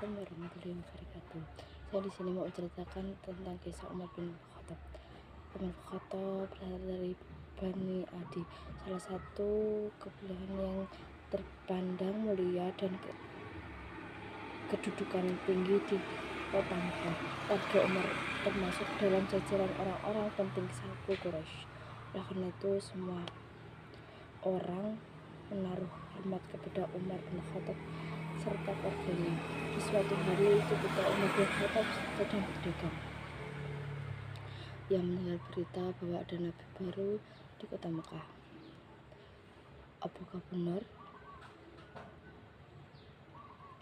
Assalamualaikum warahmatullahi wabarakatuh. Saya di sini mau menceritakan tentang kisah Umar bin Khattab. Umar bin Khattab berasal dari Bani Adi, salah satu kabilah yang terpandang mulia dan kedudukan tinggi di kota Mekah. Keluarga Umar termasuk dalam jajaran orang-orang penting suku Quraisy. Oleh karena itu, semua orang menaruh hormat kepada Umar bin Khattab serta keluarganya. Di suatu hari ketika Umar bin Khattab sedang berdagang, ia mendengar berita bahwa ada nabi baru di kota Mekah. Apakah benar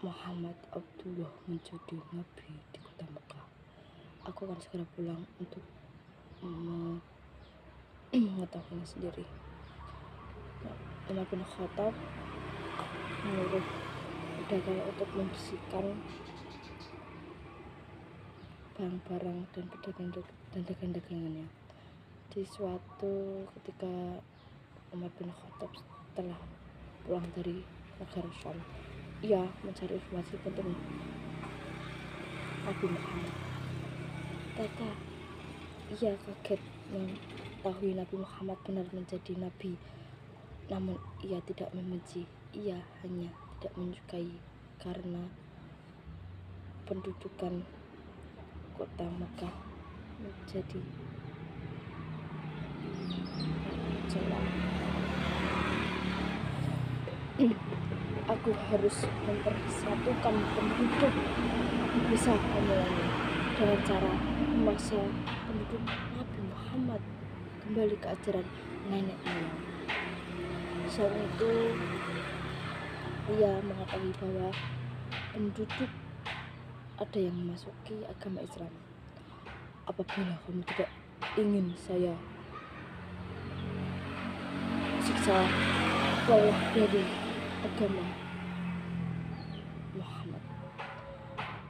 Muhammad Abdullah menjadi nabi di kota Mekah? Aku akan segera pulang untuk mengetahuinya sendiri. Umar bin Khattab menyuruh pedagang untuk membersihkan barang-barang dan dagangannya. Di suatu ketika Umar bin Khattab setelah pulang dari negara Syam, ia mencari informasi tentang Nabi Muhammad. Ternyata ia kaget mengetahui Nabi Muhammad benar menjadi nabi. Namun ia tidak membenci, ia hanya tidak menyukai karena pendudukan kota Mekah menjadi celah. Aku harus mempersatukan penduduk, bisa memulainya dengan cara memaksa penduduk Nabi Muhammad kembali ke ajaran nenek moyang. Selain itu, ia mengetahui bahwa penduduk ada yang memasuki agama Islam. Apabila kamu tidak ingin saya siksa, keluar dari agama Muhammad.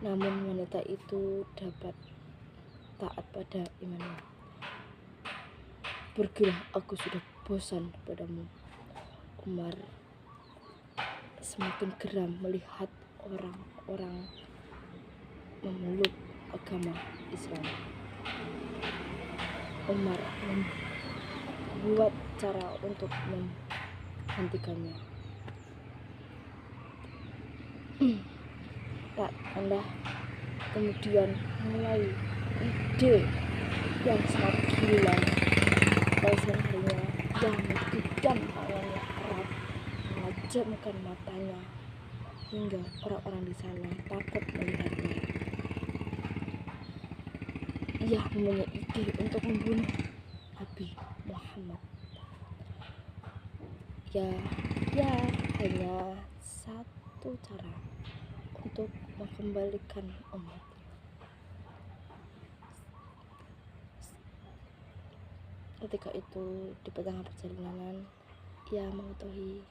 Namun wanita itu dapat taat pada imannya. Pergilah, aku sudah bosan padamu. Umar semakin geram melihat orang-orang memeluk agama Islam. Umar membuat cara untuk menghentikannya. Tak anda kemudian mulai ide yang sangat gila. Pada harinya yang menggenggam tangannya erat, menajamkan matanya hingga orang-orang di sana takut melihatnya. Ia mempunyai ide untuk membunuh Nabi Muhammad. Ya, hanya satu cara untuk mengembalikan umat. Ketika itu di tengah perjalanan, ia mengetahui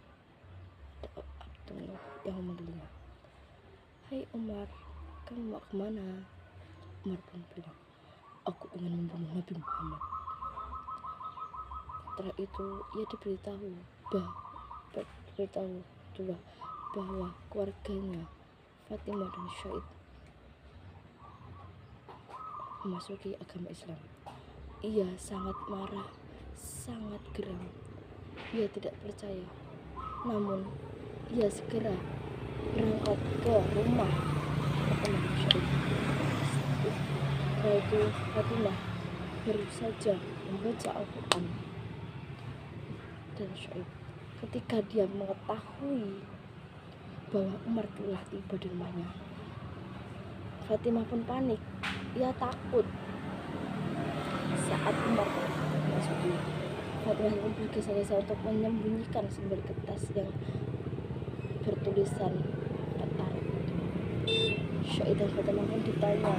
Abdullah yang memanggilnya. Hai Umar, kamu mau kemana? Umar pun bilang, aku ingin membunuh Nabi Muhammad. Setelah itu ia diberitahu bahwa keluarganya Fatimah dan Syed memasuki agama Islam. Ia sangat marah, sangat geram. Ia tidak percaya. Namun ia segera berangkat ke rumah Fatimah dan Syed. Setelah itu Fatimah baru saja membaca Al-Quran. Dan Syed, ketika dia mengetahui bahwa Umar telah tiba di rumahnya, Fatimah pun panik. Ia takut. Saat Umar memasuki, Fatimah pun bergeser-geser untuk menyembunyikan sumber kertas yang bertulisan Arab itu. Syed dan Fatimah pun ditanya,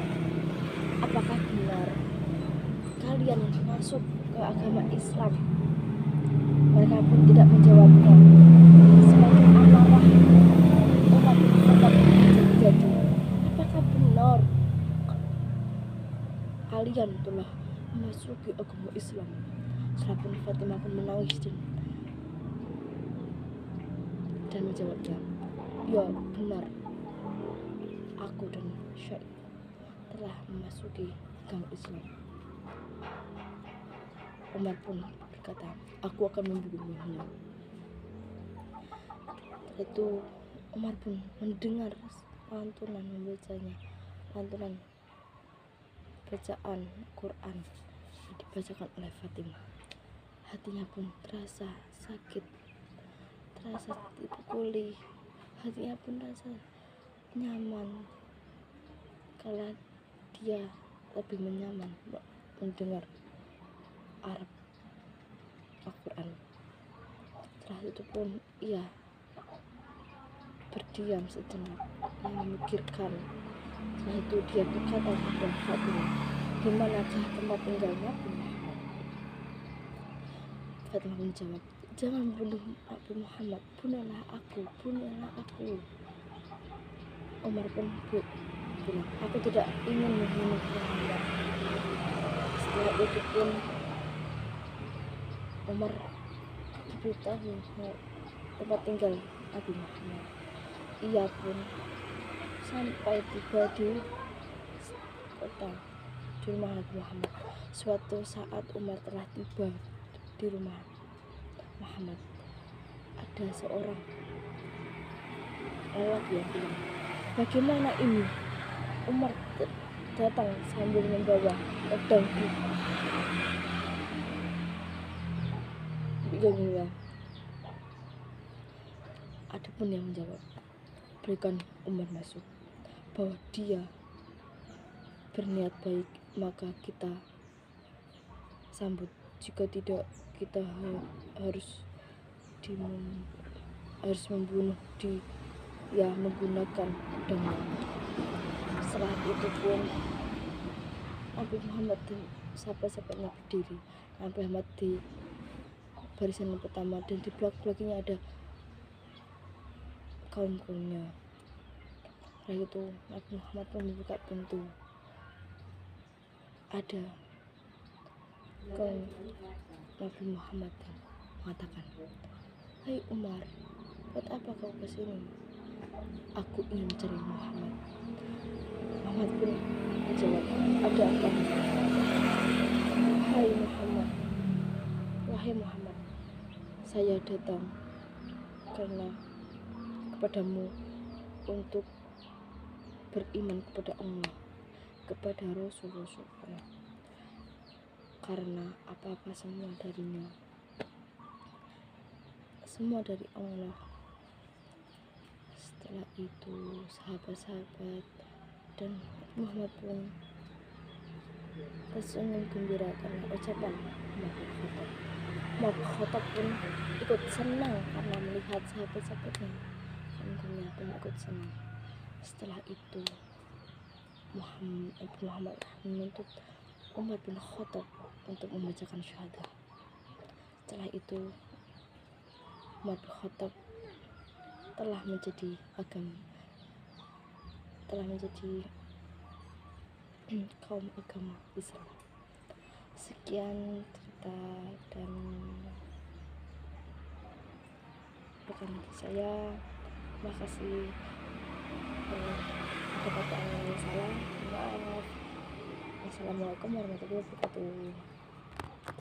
apakah benar kalian masuk ke agama Islam? Mereka pun tidak menjawabnya. Semakin amarah Umar tetap menjadi, apakah benar kalian telah memasuki agama Islam? Setelah pun Fatimah pun menangis dan menjawabnya, ya benar, aku aku dan Syekh telah memasuki agama Islam. Umar pun berkata, aku akan membunuhnya. Setelah itu Umar pun mendengar lantunan membacanya, lantunan bacaan Quran yang dibacakan oleh Fatimah. Hatinya pun terasa sakit, terasa dipukuli, hatinya pun terasa nyaman kalau dia lebih nyaman mendengar Arab Al-Quran. Setelah itu pun ia berdiam sejenak, ia memikirkan. Setelah itu dia berkata kepada Fatimah, di manakah tempat tinggal Nabi Muhammad? Fatimah menjawab, jangan bunuh Nabi Muhammad, bunuhlah aku, bunuhlah aku. Umar pun bilang, aku tidak ingin membunuh Muhammad. Setelah itu pun Umar diberitahu tempat tinggal Nabi Muhammad. Ia pun sampai tiba di kota, di rumah Nabi Muhammad. Suatu saat Umar telah tiba di rumah Muhammad. Ada seorang lelaki yang bilang, bagaimana ini? Umar datang sambil membawa pedang. Bilang, ada pun yang menjawab, berikan Umar masuk, bahwa dia berniat baik maka kita sambut, jika tidak kita harus membunuh dia menggunakan pedangnya. Setelah itu pun Nabi Muhammad dan sahabat-sahabatnya berdiri. Nabi Muhammad di barisan yang pertama dan di belakangnya ada kaum-kaumnya. Setelah itu Nabi Muhammad pun membuka pintu. Ada kaum Nabi Muhammad mengatakan, hai Umar, buat apa kau kesini? Aku ingin mencari Muhammad. Muhammad pun menjawab, ada apa? Wahai Muhammad, saya datang karena kepadamu untuk beriman kepada Allah, kepada Rasul-Rasulnya, karena apa-apa semua darinya, semua dari Allah. Setelah itu sahabat-sahabat dan Muhammad pun tersenyum gembira karena ucapan Umar Khattab pun ikut senang karena melihat sahabat-sahabatnya, kaum-kaumnya pun ikut senang. Setelah itu Muhammad menuntut Umar bin Khattab untuk membacakan syahadah. Setelah itu Umar bin Khattab telah menjadi kaum agama Islam. Sekian cerita dan rekan saya. Terima kasih. Ada kata yang salah, maaf. Assalamualaikum warahmatullahi wabarakatuh.